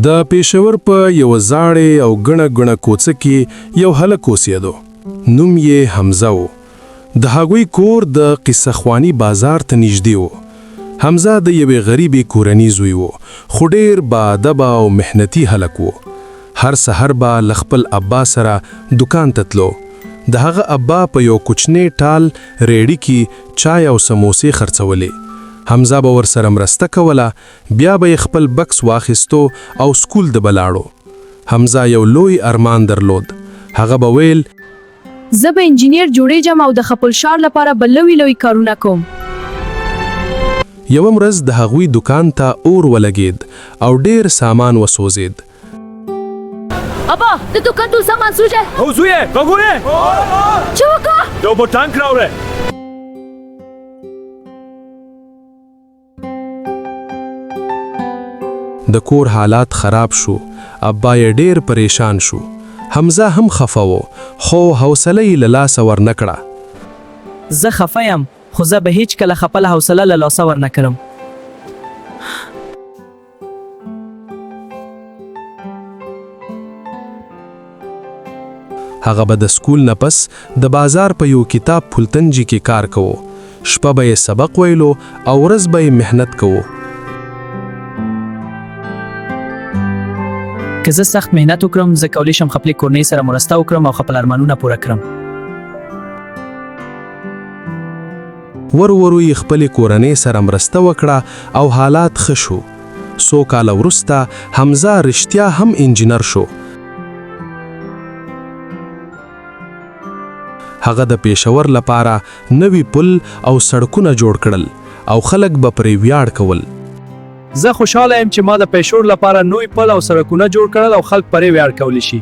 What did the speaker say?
د پېښور په یو زاړې او ګڼه کوڅه کې یو هلک اوسېدو. نوم یې حمزه و. د هغوی کور د قصه خواني بازار ته نږدې و. حمزه د یوې غریبې کورنۍ زوی و، خو ډېر باادبه او محنتي هلک و. هر سحر به له خپل ابا سره دکان ته تلو. د هغه ابا په یو کوچنی ټال ریډي کې چای او سموسې خرڅولې. حمزه به ورسره مرسته کوله، بیا به خپل بکس واخیستو او سکول د بلاړو. حمزه یو لوی ارمان درلود. هغه به ویل زه به انجینیر جوړېږم او د خپل ښار لپاره به لوی کارونه کوم. یوه ورځ د هغوی دکان ته اور ولګید او ډیر سامان وسوځید. ابا د دکان ټول سامان سوځي. او زویه وګوره چې وکړه یو بو ټانک راوړه. د کور حالات خراب شو. ابا یې ډیر پریشان شو. حمزه هم خفه و، خو حوصله یې له لاسه ورنکړه. زه خفه یم، خو زه به هیڅ کله خپله حوصله له لاسه ورنکړم. هغه به د سکول نه پس د بازار په یو کتاب پلتنجي کې کار کوو. شپه به یې سبق ویلو او ورځ به یې محنت کوو. که زه سخت مهنت وکړم، زه کولی شم خپلې کورنۍ سره مرسته وکړم او خپل ارمانونه پوره کړم. ورو یې خپلې کورنۍ سره مرسته وکړه او حالات ښه شو. څو کاله وروسته حمزه رښتیا هم انجینر شو. هغه د پېښور لپاره نوی پل او سړکونه جوړ کړل او خلک به پرې ویاړ کول. زه خوشاله یم چې ما د پېښور لپاره نوی پل او سړکونه جوړ کړل او خلک پرې ویاړ کولی شي.